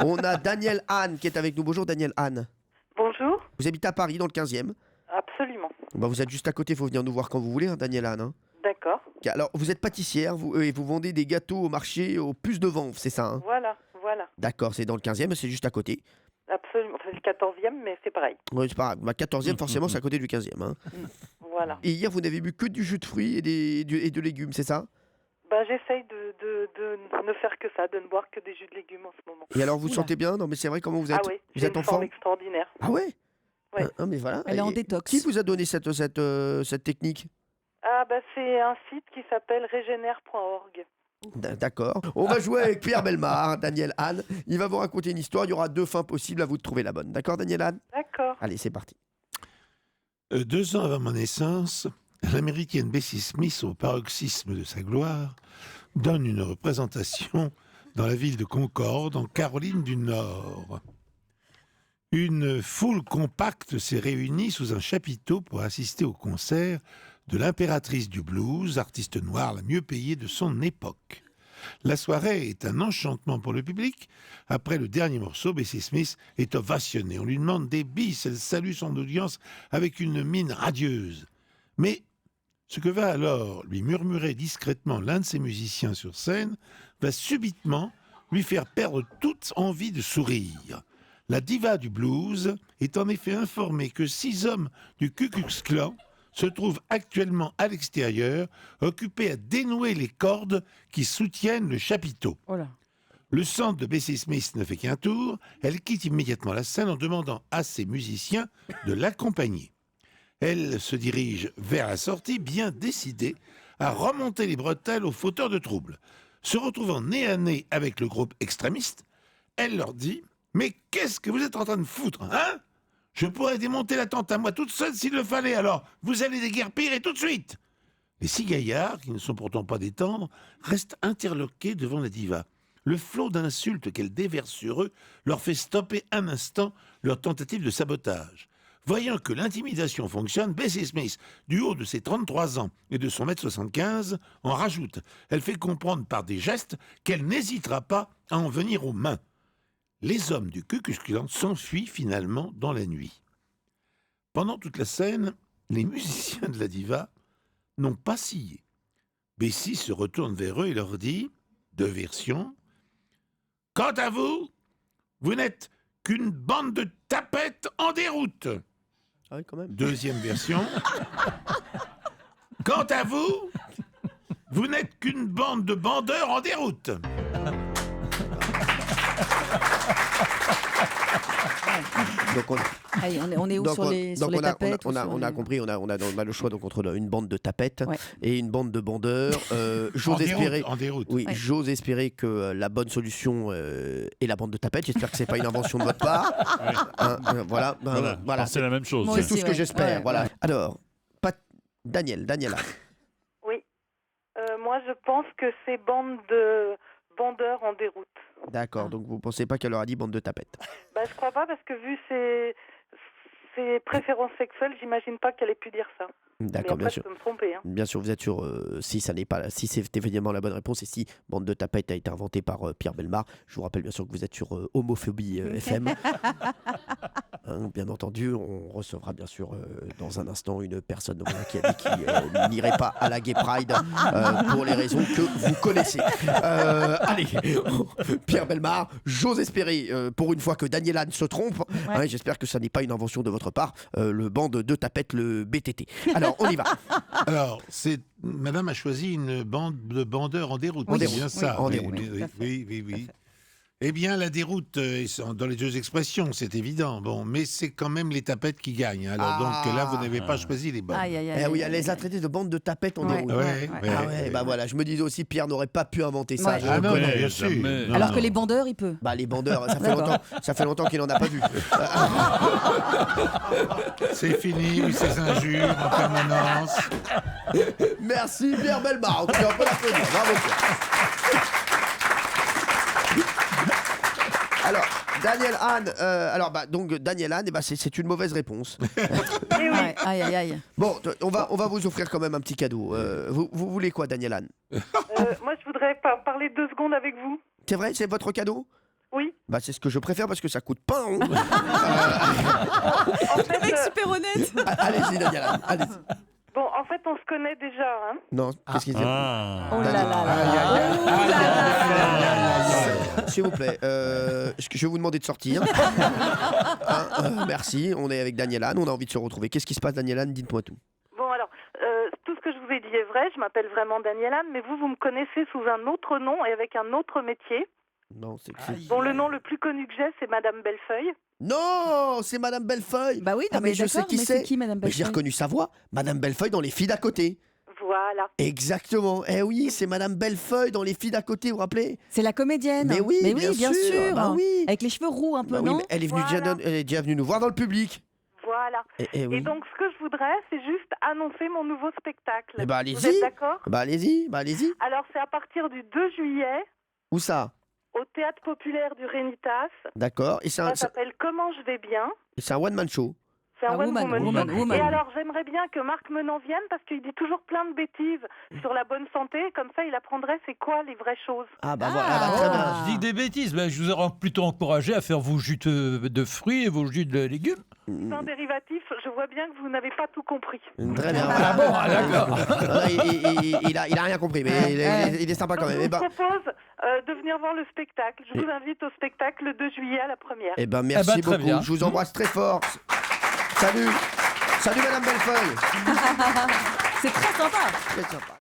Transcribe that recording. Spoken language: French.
On a Daniel Anne qui est avec nous. Bonjour Daniel Anne. Bonjour. Vous habitez à Paris dans le 15e. Absolument. Vous êtes juste à côté, il faut venir nous voir quand vous voulez, hein, Daniel Anne. Hein. D'accord. Alors, vous êtes pâtissière et vous vendez des gâteaux au marché aux puces de Vanves, c'est ça hein? Voilà. D'accord, c'est dans le 15e, c'est juste à côté. Absolument. C'est le 14e, mais c'est pareil. Oui, c'est pas grave. 14e, forcément, c'est à côté du 15e. Hein. Voilà. Et hier, vous n'avez bu que du jus de fruits et de légumes, c'est ça? J'essaye de ne faire que ça, de ne boire que des jus de légumes en ce moment. Et alors, vous sentez bien? Non, mais c'est vrai, comment vous êtes? Ah oui, vous j'ai êtes une en forme forme? extraordinaire. Ah ouais? Ouais. Ah, mais voilà. Elle est en Et détox. Qui vous a donné cette technique? C'est un site qui s'appelle régénère.org. D'accord. On va jouer avec Pierre Bellemare, Daniel Anne. Il va vous raconter une histoire. Il y aura 2 fins possibles, à vous de trouver la bonne. D'accord, Daniel Anne? D'accord. Allez, c'est parti. 2 ans avant mon naissance, l'américaine Bessie Smith, au paroxysme de sa gloire, donne une représentation dans la ville de Concorde, en Caroline du Nord. Une foule compacte s'est réunie sous un chapiteau pour assister au concert de l'impératrice du blues, artiste noire la mieux payée de son époque. La soirée est un enchantement pour le public. Après le dernier morceau, Bessie Smith est ovationnée. On lui demande des bis, elle salue son audience avec une mine radieuse. Mais ce que va alors lui murmurer discrètement l'un de ses musiciens sur scène va subitement lui faire perdre toute envie de sourire. La diva du blues est en effet informée que 6 hommes du Ku Klux Klan se trouvent actuellement à l'extérieur, occupés à dénouer les cordes qui soutiennent le chapiteau. Oh là. Le sang de Bessie Smith ne fait qu'un tour, elle quitte immédiatement la scène en demandant à ses musiciens de l'accompagner. Elle se dirige vers la sortie, bien décidée à remonter les bretelles aux fauteurs de troubles. Se retrouvant nez à nez avec le groupe extrémiste, elle leur dit « Mais qu'est-ce que vous êtes en train de foutre, hein ? Je pourrais démonter la tente à moi toute seule s'il le fallait, alors vous allez déguerpir et tout de suite !» Les 6 gaillards, qui ne sont pourtant pas des tendres, restent interloqués devant la diva. Le flot d'insultes qu'elle déverse sur eux leur fait stopper un instant leur tentative de sabotage. Voyant que l'intimidation fonctionne, Bessie Smith, du haut de ses 33 ans et de son 1m75, en rajoute. Elle fait comprendre par des gestes qu'elle n'hésitera pas à en venir aux mains. Les hommes du Ku Klux Klan s'enfuient finalement dans la nuit. Pendant toute la scène, les musiciens de la diva n'ont pas scié. Bessie se retourne vers eux et leur dit, 2 versions, « Quant à vous, vous n'êtes qu'une bande de tapettes en déroute. » Ah oui, quand même. 2e version, « Quant à vous, vous n'êtes qu'une bande de bandeurs en déroute. » Donc Allez, on est où donc sur les tapettes on a compris, on a le choix donc entre une bande de tapettes et une bande de bandeurs. J'ose espérer, en déroute. oui, j'ose espérer que la bonne solution est la bande de tapettes. J'espère que c'est pas une invention de votre part. Voilà. C'est la même chose. C'est tout ce que j'espère. Voilà. Alors, Daniel. Oui. Moi, je pense que c'est bande de bandeurs en déroute. D'accord. Donc vous pensez pas qu'elle leur a dit bande de tapettes? Je crois pas, parce que vu ses préférences sexuelles, j'imagine pas qu'elle ait pu dire ça. D'accord, mais après, bien sûr. je peux me tromper. Hein. Bien sûr, vous êtes sûr, si c'est évidemment la bonne réponse et si bande de tapettes a été inventée par Pierre Bellemare. Je vous rappelle bien sûr que vous êtes sur Homophobie FM. Bien entendu, on recevra bien sûr dans un instant une personne qui a dit qu'il n'irait pas à la Gay Pride pour les raisons que vous connaissez. Allez, Pierre Bellemare, j'ose espérer pour une fois que Daniel Anne se trompe. J'espère que ça n'est pas une invention de votre part, le bande de tapettes, le BTT. Alors, on y va. Alors, madame a choisi une bande de bandeurs en déroute. En C'est déroute, bien ça. en déroute. Oui. Eh bien, la déroute, dans les 2 expressions, c'est évident. Bon, mais c'est quand même les tapettes qui gagnent. Alors, donc là, vous n'avez pas choisi les bonnes. Oui, elle les a traités de bande de tapettes en déroute. Voilà, je me disais aussi, Pierre n'aurait pas pu inventer ça. Ouais. Ah non, bien sûr. Alors que les bandeurs, il peut. Les bandeurs, ça fait longtemps qu'il n'en a pas vu. C'est fini, oui, ces injures en permanence. Merci Pierre Bellemare. En tout cas, on peut l'applaudir. Bravo Pierre. Alors, Daniel Anne, donc Daniel Anne, c'est une mauvaise réponse. Ouais, aïe. Bon, on va vous offrir quand même un petit cadeau. Vous voulez quoi, Daniel Anne? Moi, je voudrais parler 2 secondes avec vous. C'est vrai, c'est votre cadeau? Oui. Bah, c'est ce que je préfère parce que ça coûte pas. Hein. En fait, Mec super honnête. Allez-y, Daniela, allez-y. bon, en fait, on se connaît déjà. Hein. Non, qu'est-ce qu'il dit Ah. Oh là là là. S'il vous plaît, je vais vous demander de sortir. Merci, on est avec Daniela, on a envie de se retrouver. Qu'est-ce qui se passe, Daniela? Dites-moi tout. Bon, alors, tout ce que je vous ai dit est vrai. Je m'appelle vraiment Daniela, mais vous me connaissez sous un autre nom et avec un autre métier. Non, c'est Bon, le nom le plus connu que j'ai, c'est Madame Bellefeuille. Non, c'est Madame Bellefeuille. Bah oui, non, Ah, mais je sais d'accord, qui mais c'est. qui, Madame Mais j'ai Bellefeuille? reconnu sa voix. Madame Bellefeuille dans Les Filles d'à côté. Voilà. Exactement. Eh oui, c'est Madame Bellefeuille dans Les Filles d'à côté, vous vous rappelez? C'est la comédienne. Mais oui, bien bien sûr. sûr. Bah oui. Avec les cheveux roux un peu, Bah oui, non mais elle est venue Voilà. elle est déjà venue nous voir dans le public. Voilà. Eh oui. Et donc, ce que je voudrais, c'est juste annoncer mon nouveau spectacle. Eh ben, Vous allez-y. êtes d'accord? Bah allez-y, Alors, c'est à partir du 2 juillet, Où ça? au Théâtre Populaire du Rénitas. D'accord. Et Ça s'appelle Comment je vais bien. c'est un one-man show. C'est un Ah, one woman woman, show. woman. Et alors, j'aimerais bien que Marc Menant vienne parce qu'il dit toujours plein de bêtises sur la bonne santé. Comme ça, il apprendrait c'est quoi les vraies choses. Ah bah Ah. voilà, ah bah, très bien. Je dis des bêtises, mais je vous aurais plutôt encouragé à faire vos jus de fruits et vos jus de légumes. Sans dérivatif, je vois bien que vous n'avez pas tout compris. Très bien. Ah bon, d'accord. Voilà, il a rien compris, mais il est sympa quand Donc, même. je Eh vous ben, propose de venir voir le spectacle. Je vous invite au spectacle le 2 juillet à la première. eh ben merci Eh ben, très beaucoup. bien. Je vous embrasse très fort. Salut. Salut Madame Bellefeuille. C'est très sympa. Très sympa.